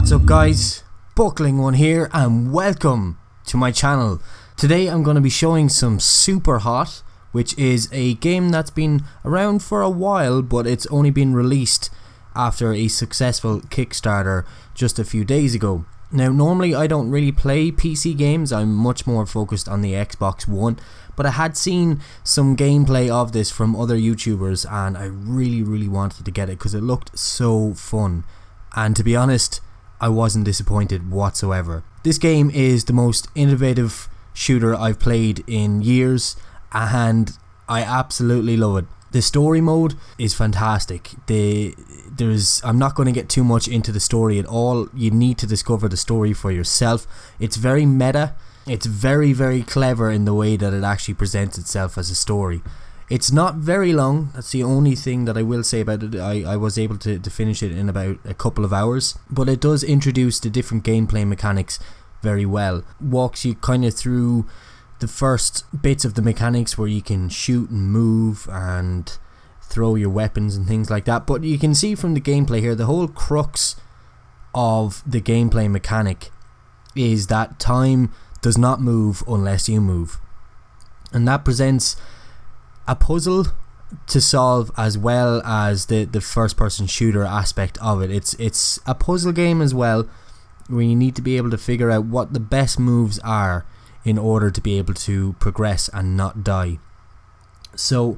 What's up guys, BucklingOne here and welcome to my channel. Today I'm going to be showing some Superhot, which is a game that's been around for a while but it's only been released after a successful Kickstarter just a few days ago. Now normally I don't really play PC games, I'm much more focused on the Xbox One, but I had seen some gameplay of this from other YouTubers and I really wanted to get it because it looked so fun, and to be honest I wasn't disappointed whatsoever. This game is the most innovative shooter I've played in years and I absolutely love it. The story mode is fantastic. I'm not going to get too much into the story at all. You need to discover the story for yourself. It's very meta. It's very clever in the way that it actually presents itself as a story. It's not very long, that's the only thing that I will say about it. I was able to finish it in about a couple of hours, but it does introduce the different gameplay mechanics very well. Walks you kind of through the first bits of the mechanics where you can shoot and move and throw your weapons and things like that, but you can see from the gameplay here, the whole crux of the gameplay mechanic is that time does not move unless you move, and that presents a puzzle to solve as well as the first person shooter aspect of it. It's a puzzle game as well, where you need to be able to figure out what the best moves are in order to be able to progress and not die. So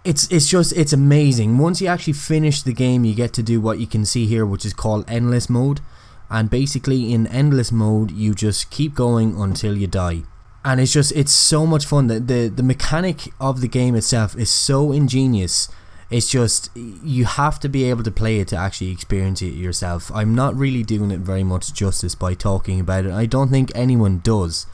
it's amazing. Once you actually finish the game, you get to do what you can see here, which is called endless mode, and basically in endless mode you just keep going until you die. And it's so much fun. The mechanic of the game itself is so ingenious. It's just, you have to be able to play it to actually experience it yourself. I'm not really doing it very much justice by talking about it. I don't think anyone does.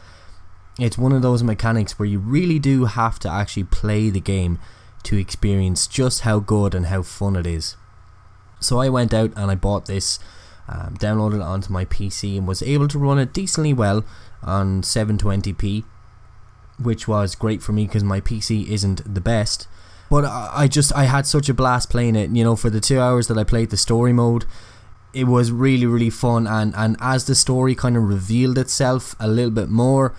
It's one of those mechanics where you really do have to actually play the game to experience just how good and how fun it is. So I went out and I bought this, downloaded it onto my PC and was able to run it decently well on 720p, which was great for me because my PC isn't the best. But I had such a blast playing it. You know, for the 2 hours that I played the story mode, it was really fun, and as the story kind of revealed itself a little bit more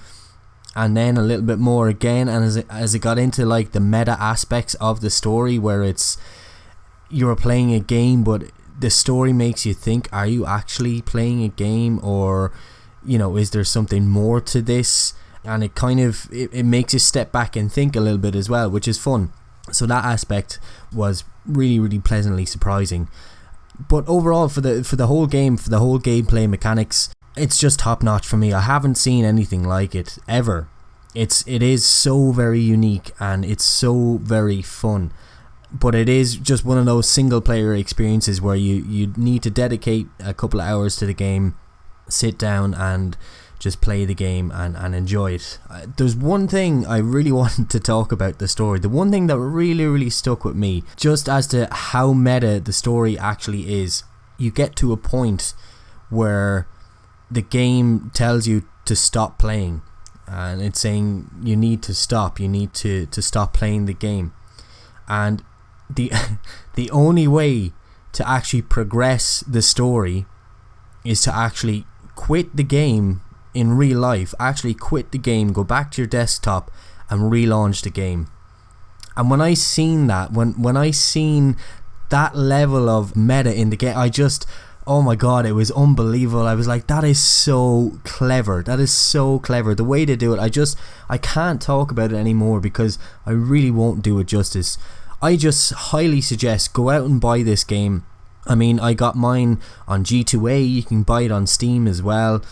and then a little bit more again, and as it got into like the meta aspects of the story where you're playing a game but the story makes you think, are you actually playing a game, or you know, is there something more to this? And it kind of it makes you step back and think a little bit as well, which is fun. So that aspect was really pleasantly surprising. But overall, for the whole game, for the whole gameplay mechanics, it's just top notch for me. I haven't seen anything like it ever. It is so very unique and it's so very fun. But it is just one of those single player experiences where you need to dedicate a couple of hours to the game, sit down and just play the game and enjoy it. There's one thing I really wanted to talk about the story. The one thing that really stuck with me, just as to how meta the story actually is. You get to a point where the game tells you to stop playing, and it's saying you need to stop. You need to stop playing the game, and the only way to actually progress the story is to actually quit the game in real life. Actually quit the game, go back to your desktop and relaunch the game. And when I seen that, when I seen that level of meta in the game, I just, oh my god, it was unbelievable. I was like, that is so clever. That is so clever. The way to do it, I can't talk about it anymore because I really won't do it justice. I just highly suggest go out and buy this game. I mean, I got mine on G2A. You can buy it on Steam as well.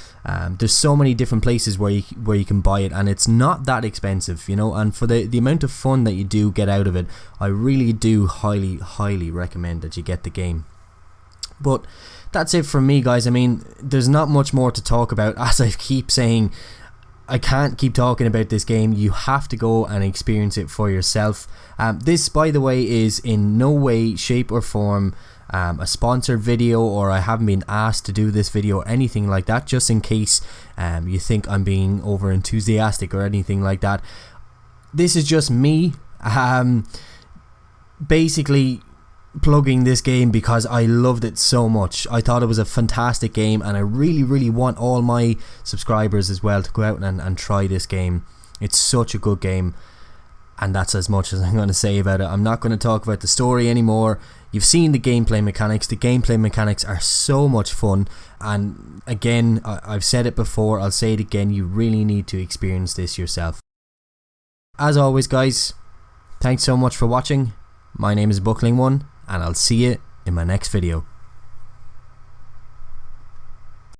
There's so many different places where you can buy it, and it's not that expensive, you know. And for the amount of fun that you do get out of it, I really do highly recommend that you get the game. But that's it from me, guys. I mean, there's not much more to talk about. As I keep saying, I can't keep talking about this game. You have to go and experience it for yourself. This, by the way, is in no way, shape or form a sponsored video, or I haven't been asked to do this video or anything like that, just in case you think I'm being over enthusiastic or anything like that. This is just me basically plugging this game because I loved it so much. I thought it was a fantastic game, and I really want all my subscribers as well to go out and try this game. It's such a good game, and that's as much as I'm going to say about it. I'm not going to talk about the story anymore. You've seen the gameplay mechanics. The gameplay mechanics are so much fun, and again, I've said it before, I'll say it again, you really need to experience this yourself. As always guys, thanks so much for watching. My name is BucklingOne, and I'll see you in my next video.